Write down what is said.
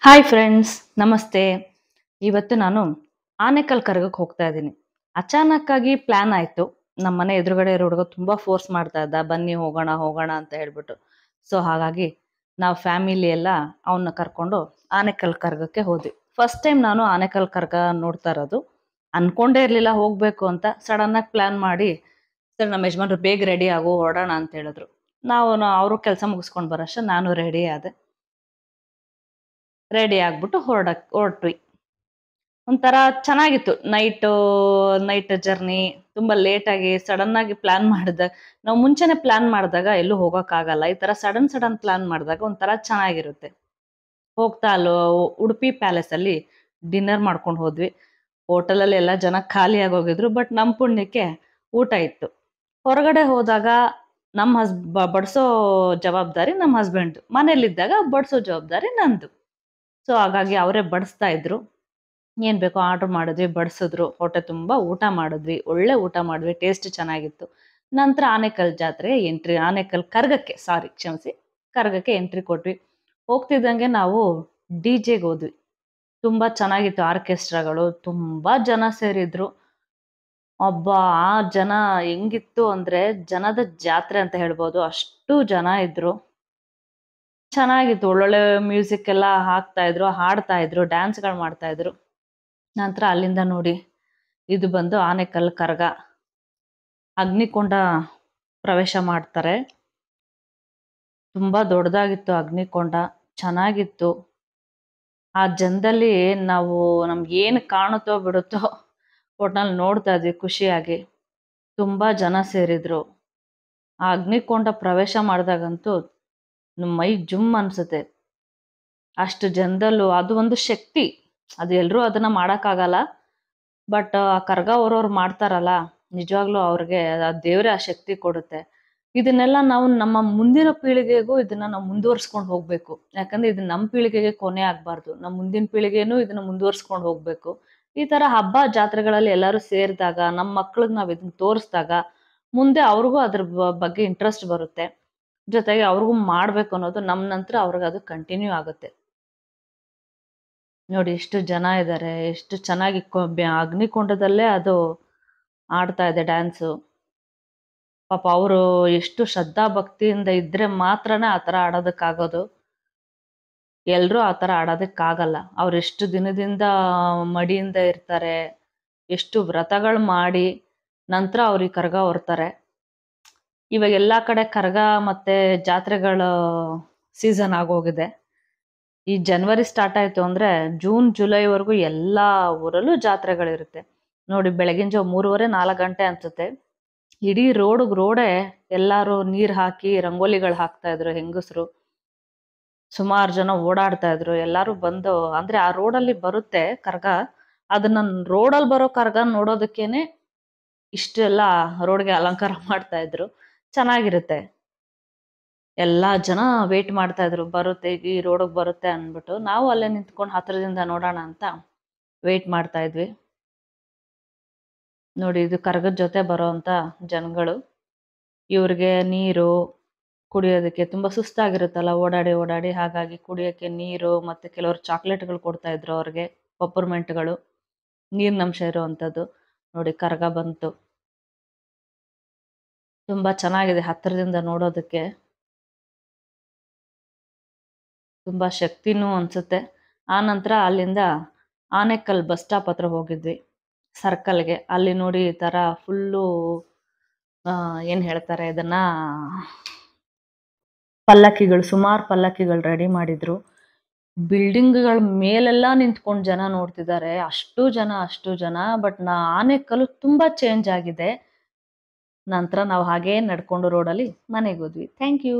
Hi friends, ನಮಸ್ತೆ. ಇವತ್ತು ನಾನು ಆನೆಕಲ್ ಕರಗಕ್ಕೆ ಹೋಗ್ತಾ ಇದ್ದೀನಿ. ಅಚಾನಕ್ಕಾಗಿ ಪ್ಲಾನ್ ಆಯ್ತು. ನಮ್ಮ ಮನೆ ಎದುರುಗಡೆ ಇರೋ ಹುಡುಗ ತುಂಬಾ ಫೋರ್ಸ್ ಮಾಡ್ತಾ ಇದ್ದ, ಬನ್ನಿ ಹೋಗೋಣ ಹೋಗೋಣ ಅಂತ ಹೇಳ್ಬಿಟ್ಟು. ಸೊ ಹಾಗಾಗಿ ನಾವು ಫ್ಯಾಮಿಲಿ ಎಲ್ಲ ಅವನ್ನ ಕರ್ಕೊಂಡು ಆನೆಕಲ್ ಕರಗಕ್ಕೆ ಹೋದ್ವಿ. ಫಸ್ಟ್ ಟೈಮ್ ನಾನು ಆನೆಕಲ್ ಕರಗ ನೋಡ್ತಾ ಇರೋದು. ಅನ್ಕೊಂಡೇ ಇರ್ಲಿಲ್ಲ ಹೋಗ್ಬೇಕು ಅಂತ. ಸಡನ್ ಆಗಿ ಪ್ಲಾನ್ ಮಾಡಿ, ಸರ್ ನಮ್ಮ ಯಜಮಾನ್ರು ಬೇಗ ರೆಡಿ ಆಗು ಹೊರಡೋಣ ಅಂತ ಹೇಳಿದ್ರು. ಅವರು ಕೆಲಸ ಮುಗಿಸ್ಕೊಂಡು ಬರೋಷ್ಟ ನಾನು ರೆಡಿ ಆದೆ. ರೆಡಿ ಆಗ್ಬಿಟ್ಟು ಹೊರಟ್ವಿ. ಒಂಥರ ಚೆನ್ನಾಗಿತ್ತು. Night journey. ತುಂಬಾ ಲೇಟ್ ಆಗಿ ಸಡನ್ ಆಗಿ ಪ್ಲಾನ್ ಮಾಡಿದಾಗ, ನಾವು ಮುಂಚೆನೆ ಪ್ಲಾನ್ ಮಾಡಿದಾಗ ಎಲ್ಲೂ ಹೋಗಕ್ಕಾಗಲ್ಲ. ಈ ತರ ಸಡನ್ ಪ್ಲಾನ್ ಮಾಡಿದಾಗ ಒಂಥರ ಚೆನ್ನಾಗಿರುತ್ತೆ. ಹೋಗ್ತಾ ಉಡುಪಿ ಪ್ಯಾಲೇಸ್ ಅಲ್ಲಿ ಡಿನ್ನರ್ ಮಾಡ್ಕೊಂಡು ಹೋದ್ವಿ. ಹೋಟೆಲಲ್ಲಿ ಎಲ್ಲ ಜನ ಖಾಲಿ ಆಗೋಗಿದ್ರು. ಬಟ್ ನಮ್ಮ ಪುಣ್ಯಕ್ಕೆ ಊಟ ಇತ್ತು. ಹೊರಗಡೆ ಹೋದಾಗ ಬಡಿಸೋ ಜವಾಬ್ದಾರಿ ನಮ್ಮ ಹಸ್ಬೆಂಡ್, ಮನೇಲಿದ್ದಾಗ ಬಡಿಸೋ ಜವಾಬ್ದಾರಿ ನಂದು. ಸೊ ಹಾಗಾಗಿ ಅವರೇ ಬಡಿಸ್ತಾ ಇದ್ರು. ಏನ್ ಬೇಕೋ ಆರ್ಡರ್ ಮಾಡಿದ್ವಿ, ಬಡಿಸಿದ್ರು. ಹೊಟ್ಟೆ ತುಂಬಾ ಊಟ ಮಾಡಿದ್ವಿ. ಒಳ್ಳೆ ಊಟ ಮಾಡಿದ್ವಿ. ಟೇಸ್ಟ್ ಚೆನ್ನಾಗಿತ್ತು. ನಂತರ ಆನೆಕಲ್ ಕರ್ಗಕ್ಕೆ ಎಂಟ್ರಿ ಕೊಟ್ವಿ. ಹೋಗ್ತಿದ್ದಂಗೆ ನಾವು ಡಿಜೆಗೆ ಹೋದ್ವಿ. ತುಂಬಾ ಚೆನ್ನಾಗಿತ್ತು. ಆರ್ಕೆಸ್ಟ್ರಾಗಳು ತುಂಬಾ ಜನ ಸೇರಿದ್ರು. ಆ ಜನ ಹೆಂಗಿತ್ತು ಅಂದ್ರೆ ಜನದ ಜಾತ್ರೆ ಅಂತ ಹೇಳ್ಬೋದು. ಅಷ್ಟು ಜನ ಇದ್ರು. ಚೆನ್ನಾಗಿತ್ತು. ಒಳ್ಳೊಳ್ಳೆ ಮ್ಯೂಸಿಕ್ ಎಲ್ಲ ಹಾಕ್ತಾ ಇದ್ರು, ಹಾಡ್ತಾ ಇದ್ರು, ಡ್ಯಾನ್ಸ್ಗಳು ಮಾಡ್ತಾ ಇದ್ರು. ನಂತರ ಅಲ್ಲಿಂದ ನೋಡಿ, ಇದು ಬಂದು ಆನೆಕಲ್ ಕರಗ. ಅಗ್ನಿಕೊಂಡ ಪ್ರವೇಶ ಮಾಡ್ತಾರೆ. ತುಂಬಾ ದೊಡ್ಡದಾಗಿತ್ತು ಅಗ್ನಿಕೊಂಡ. ಚೆನ್ನಾಗಿತ್ತು. ಆ ಜನದಲ್ಲಿ ನಮ್ಗೆ ಏನು ಕಾಣುತ್ತೋ ಬಿಡುತ್ತೋ ಒಟ್ನಲ್ಲಿ ನೋಡ್ತಾ ಇದ್ವಿ ಖುಷಿಯಾಗಿ. ತುಂಬಾ ಜನ ಸೇರಿದ್ರು. ಆ ಅಗ್ನಿಕೊಂಡ ಪ್ರವೇಶ ಮಾಡಿದಾಗಂತೂ ಮೈ ಜುಮ್ ಅನ್ಸುತ್ತೆ. ಅಷ್ಟು ಜನದಲ್ಲೂ ಅದು ಒಂದು ಶಕ್ತಿ. ಅದು ಎಲ್ರೂ ಅದನ್ನ ಮಾಡಕ್ಕಾಗಲ್ಲ. ಬಟ್ ಆ ಕರ್ಗ ಅವ್ರವ್ರು ಮಾಡ್ತಾರಲ್ಲ, ನಿಜವಾಗ್ಲೂ ಅವ್ರಿಗೆ ಆ ದೇವ್ರೆ ಆ ಶಕ್ತಿ ಕೊಡುತ್ತೆ. ಇದನ್ನೆಲ್ಲ ನಾವು ನಮ್ಮ ಮುಂದಿನ ಪೀಳಿಗೆಗೂ ಇದನ್ನ ನಾವು ಮುಂದುವರ್ಸ್ಕೊಂಡು ಹೋಗ್ಬೇಕು. ಯಾಕಂದ್ರೆ ಇದು ನಮ್ಮ ಪೀಳಿಗೆಗೆ ಕೊನೆ ಆಗ್ಬಾರ್ದು. ನಮ್ಮ ಮುಂದಿನ ಪೀಳಿಗೆನೂ ಇದನ್ನ ಮುಂದುವರ್ಸ್ಕೊಂಡು ಹೋಗ್ಬೇಕು. ಈ ತರ ಹಬ್ಬ ಜಾತ್ರೆಗಳಲ್ಲಿ ಎಲ್ಲರೂ ಸೇರಿದಾಗ, ನಮ್ಮ ಮಕ್ಳಿಗೆ ನಾವ್ ಇದನ್ನ ತೋರಿಸಿದಾಗ ಮುಂದೆ ಅವ್ರಿಗೂ ಅದ್ರ ಬಗ್ಗೆ ಇಂಟ್ರೆಸ್ಟ್ ಬರುತ್ತೆ. ಜೊತೆಗೆ ಅವ್ರಿಗೂ ಮಾಡ್ಬೇಕು ಅನ್ನೋದು ನಮ್ಮ ನಂತರ ಅವ್ರಿಗೆ ಅದು ಕಂಟಿನ್ಯೂ ಆಗುತ್ತೆ. ನೋಡಿ ಎಷ್ಟು ಜನ ಇದ್ದಾರೆ, ಎಷ್ಟು ಚೆನ್ನಾಗಿ ಅಗ್ನಿಕೊಂಡದಲ್ಲೇ ಅದು ಆಡ್ತಾ ಇದೆ ಡ್ಯಾನ್ಸು. ಪಾಪ ಅವರು ಎಷ್ಟು ಶ್ರದ್ಧಾ ಭಕ್ತಿಯಿಂದ ಇದ್ರೆ ಮಾತ್ರನೇ ಆ ಥರ ಆಡೋದಕ್ಕಾಗೋದು. ಎಲ್ರೂ ಆ ಥರ ಆಡೋದಕ್ಕಾಗಲ್ಲ. ಅವ್ರು ಎಷ್ಟು ದಿನದಿಂದ ಮಡಿಯಿಂದ ಇರ್ತಾರೆ, ಎಷ್ಟು ವ್ರತಗಳು ಮಾಡಿ ನಂತರ ಅವ್ರಿಗೆ ಕರ್ಗ ಹೊರ್ತಾರೆ. ಇವಾಗ ಎಲ್ಲಾ ಕಡೆ ಕರ್ಗ ಮತ್ತೆ ಜಾತ್ರೆಗಳ ಸೀಸನ್ ಆಗೋಗಿದೆ. ಈ ಜನವರಿ ಸ್ಟಾರ್ಟ್ ಆಯ್ತು ಅಂದ್ರೆ ಜೂನ್ ಜುಲೈವರೆಗೂ ಎಲ್ಲಾ ಊರಲ್ಲೂ ಜಾತ್ರೆಗಳಿರುತ್ತೆ. ನೋಡಿ, ಬೆಳಗಿನ ಜಾವ 3:30-4 ಗಂಟೆ ಅನ್ಸುತ್ತೆ. ಇಡೀ ರೋಡೇ ಎಲ್ಲಾರು ನೀರ್ ಹಾಕಿ ರಂಗೋಲಿಗಳು ಹಾಕ್ತಾ ಇದ್ರು ಹೆಂಗಸರು. ಸುಮಾರು ಜನ ಓಡಾಡ್ತಾ ಇದ್ರು. ಎಲ್ಲಾರು ಬಂದು, ಅಂದ್ರೆ ಆ ರೋಡಲ್ಲಿ ಬರುತ್ತೆ ಕರ್ಗ. ಅದನ್ನ ರೋಡಲ್ಲಿ ಬರೋ ಕರ್ಗ ನೋಡೋದಕ್ಕೇನೆ ಇಷ್ಟೆಲ್ಲ ರೋಡ್ಗೆ ಅಲಂಕಾರ ಮಾಡ್ತಾ ಇದ್ರು. ಚೆನ್ನಾಗಿರುತ್ತೆ. ಎಲ್ಲಾ ಜನ ವೇಟ್ ಮಾಡ್ತಾ ಇದ್ರು, ಬರುತ್ತೆ ಈ ರೋಡಿಗೆ ಬರುತ್ತೆ ಅನ್ಬಿಟ್ಟು. ನಾವು ಅಲ್ಲೇ ನಿಂತ್ಕೊಂಡು ಹತ್ರದಿಂದ ನೋಡೋಣ ಅಂತ ವೇಟ್ ಮಾಡ್ತಾ ಇದ್ವಿ. ನೋಡಿ, ಇದು ಕರ್ಗದ ಜೊತೆ ಬರೋಂತ ಜನಗಳು. ಇವ್ರಿಗೆ ನೀರು ಕುಡಿಯೋದಕ್ಕೆ ತುಂಬಾ ಸುಸ್ತಾಗಿರುತ್ತಲ್ಲ ಓಡಾಡಿ ಓಡಾಡಿ. ಹಾಗಾಗಿ ಕುಡಿಯೋಕ್ಕೆ ನೀರು ಮತ್ತೆ ಕೆಲವರು ಚಾಕ್ಲೇಟ್ಗಳು ಕೊಡ್ತಾ ಇದ್ರು ಅವ್ರಿಗೆ, ಪಪ್ಪರ್ಮೆಂಟ್ಗಳು, ನೀರಿನಂಶ ಇರುವಂಥದ್ದು. ನೋಡಿ, ಕರ್ಗ ಬಂತು. ತುಂಬಾ ಚೆನ್ನಾಗಿದೆ ಹತ್ತಿರದಿಂದ ನೋಡೋದಕ್ಕೆ. ತುಂಬಾ ಶಕ್ತಿನೂ ಅನ್ಸುತ್ತೆ. ಆ ನಂತರ ಅಲ್ಲಿಂದ ಆನೆಕಲ್ ಬಸ್ ಸ್ಟಾಪ್ ಹತ್ರ ಹೋಗಿದ್ವಿ, ಸರ್ಕಲ್ಗೆ. ಅಲ್ಲಿ ನೋಡಿ ಈ ತರ ಫುಲ್ಲು ಏನ್ ಹೇಳ್ತಾರೆ ಇದನ್ನ, ಪಲ್ಲಕ್ಕಿಗಳು, ಸುಮಾರು ಪಲ್ಲಕ್ಕಿಗಳು ರೆಡಿ ಮಾಡಿದ್ರು. ಬಿಲ್ಡಿಂಗ್ಗಳ ಮೇಲೆಲ್ಲ ನಿಂತ್ಕೊಂಡು ಜನ ನೋಡ್ತಿದ್ದಾರೆ. ಅಷ್ಟು ಜನ. ಬಟ್ ಆನೆಕಲ್ಲು ತುಂಬಾ ಚೇಂಜ್ ಆಗಿದೆ. ನಂತರ ನಾವು ಹಾಗೇ ನಡ್ಕೊಂಡು ರೋಡಲ್ಲಿ ಮನೆಗೆ ಹೋದ್ವಿ. Thank you.